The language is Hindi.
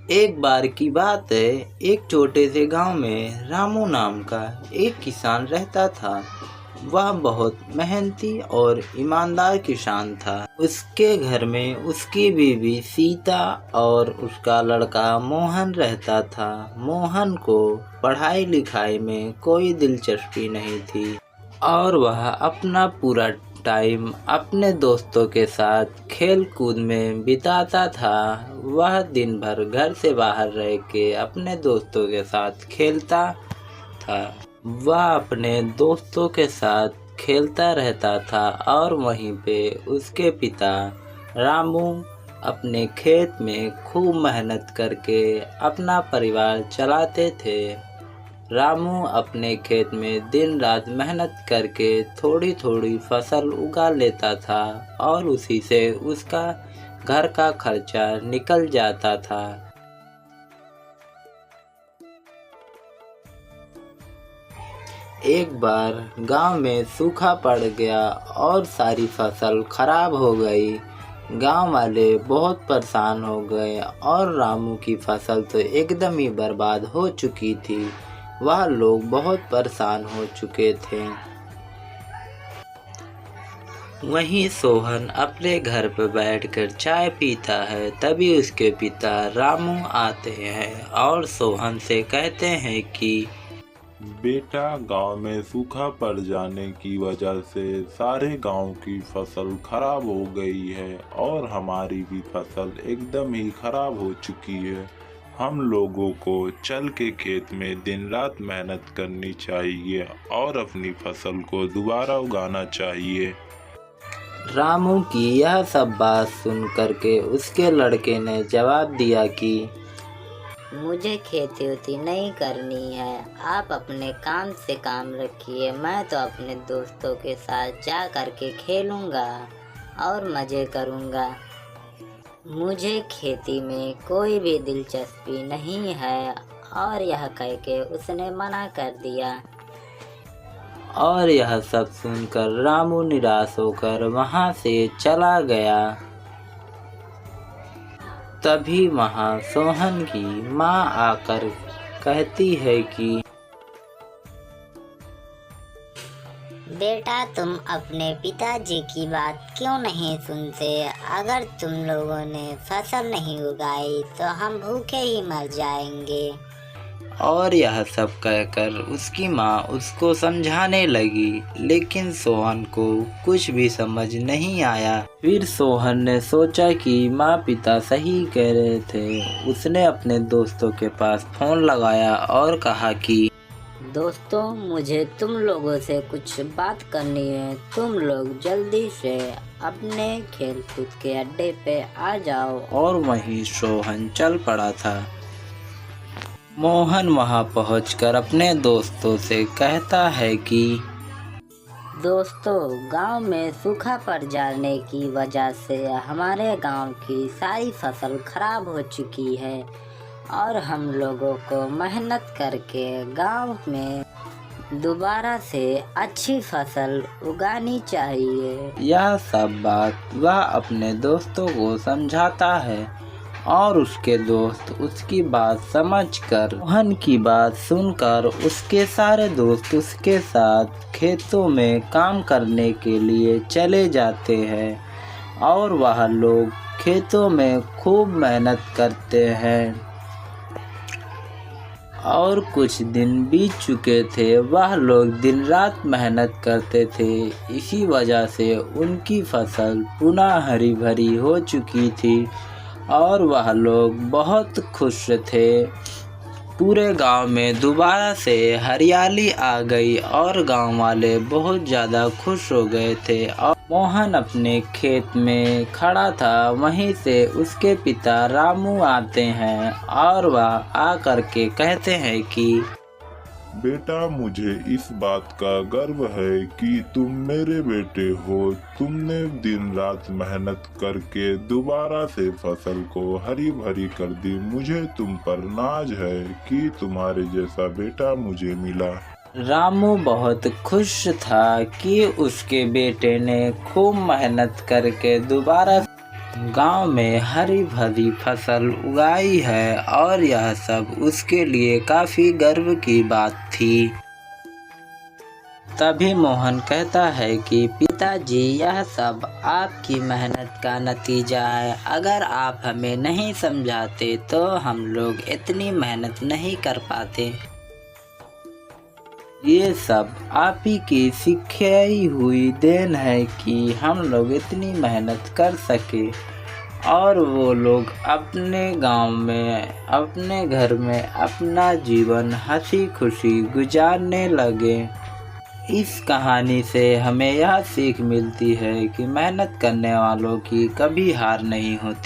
एक बार की बात है, एक छोटे से गांव में रामू नाम का एक किसान रहता था। वह बहुत मेहनती और ईमानदार किसान था। उसके घर में उसकी बीवी सीता और उसका लड़का मोहन रहता था। मोहन को पढ़ाई लिखाई में कोई दिलचस्पी नहीं थी और वह अपना पूरा टाइम अपने दोस्तों के साथ खेल कूद में बिताता था। वह दिन भर घर से बाहर रह के अपने दोस्तों के साथ खेलता था। वह अपने दोस्तों के साथ खेलता रहता था और वहीं पे उसके पिता रामू अपने खेत में खूब मेहनत करके अपना परिवार चलाते थे। रामू अपने खेत में दिन रात मेहनत करके थोड़ी थोड़ी फसल उगा लेता था और उसी से उसका घर का खर्चा निकल जाता था। एक बार गांव में सूखा पड़ गया और सारी फसल खराब हो गई। गांव वाले बहुत परेशान हो गए और रामू की फसल तो एकदम ही बर्बाद हो चुकी थी। वह लोग बहुत परेशान हो चुके थे। वहीं सोहन अपने घर पर बैठकर चाय पीता है। तभी उसके पिता रामू आते हैं और सोहन से कहते हैं कि बेटा, गांव में सूखा पड़ जाने की वजह से सारे गांव की फसल खराब हो गई है और हमारी भी फसल एकदम ही खराब हो चुकी है। हम लोगों को चल के खेत में दिन रात मेहनत करनी चाहिए और अपनी फसल को दोबारा उगाना चाहिए। रामू की यह सब बात सुन करके उसके लड़के ने जवाब दिया कि मुझे खेती वेती नहीं करनी है, आप अपने काम से काम रखिए। मैं तो अपने दोस्तों के साथ जा कर के खेलूँगा और मज़े करूँगा। मुझे खेती में कोई भी दिलचस्पी नहीं है। और यह कह के उसने मना कर दिया। और यह सब सुनकर रामू निराश होकर वहाँ से चला गया। तभी वहाँ सोहन की माँ आकर कहती है कि बेटा, तुम अपने पिताजी की बात क्यों नहीं सुनते? अगर तुम लोगों ने फसल नहीं उगाई तो हम भूखे ही मर जाएंगे। और यह सब कहकर उसकी माँ उसको समझाने लगी, लेकिन सोहन को कुछ भी समझ नहीं आया। फिर सोहन ने सोचा कि माँ पिता सही कह रहे थे। उसने अपने दोस्तों के पास फोन लगाया और कहा कि दोस्तों, मुझे तुम लोगों से कुछ बात करनी है। तुम लोग जल्दी से अपने खेल कूद के अड्डे पे आ जाओ। और वहीं सोहन चल पड़ा था। मोहन वहां पहुंचकर अपने दोस्तों से कहता है कि दोस्तों, गांव में सूखा पड़ जाने की वजह से हमारे गांव की सारी फसल खराब हो चुकी है और हम लोगों को मेहनत करके गांव में दोबारा से अच्छी फसल उगानी चाहिए। यह सब बात वह अपने दोस्तों को समझाता है और उसके दोस्त उसकी बात समझकर मोहन की बात सुनकर उसके सारे दोस्त उसके साथ खेतों में काम करने के लिए चले जाते हैं और वह लोग खेतों में खूब मेहनत करते हैं। और कुछ दिन बीत चुके थे। वह लोग दिन रात मेहनत करते थे। इसी वजह से उनकी फसल पुनः हरी भरी हो चुकी थी और वह लोग बहुत खुश थे। पूरे गांव में दोबारा से हरियाली आ गई और गांव वाले बहुत ज़्यादा खुश हो गए थे। और मोहन अपने खेत में खड़ा था। वहीं से उसके पिता रामू आते हैं और वह आकर के कहते हैं कि बेटा, मुझे इस बात का गर्व है कि तुम मेरे बेटे हो। तुमने दिन रात मेहनत करके दोबारा से फसल को हरी भरी कर दी। मुझे तुम पर नाज है कि तुम्हारे जैसा बेटा मुझे मिला। रामू बहुत खुश था कि उसके बेटे ने खूब मेहनत करके दोबारा गांव में हरी भरी फसल उगाई है और यह सब उसके लिए काफ़ी गर्व की बात थी। तभी मोहन कहता है कि पिताजी, यह सब आपकी मेहनत का नतीजा है। अगर आप हमें नहीं समझाते तो हम लोग इतनी मेहनत नहीं कर पाते। ये सब आप ही की सिखाई हुई देन है कि हम लोग इतनी मेहनत कर सके। और वो लोग अपने गांव में, अपने घर में अपना जीवन हंसी खुशी गुजारने लगे। इस कहानी से हमें यह सीख मिलती है कि मेहनत करने वालों की कभी हार नहीं होती।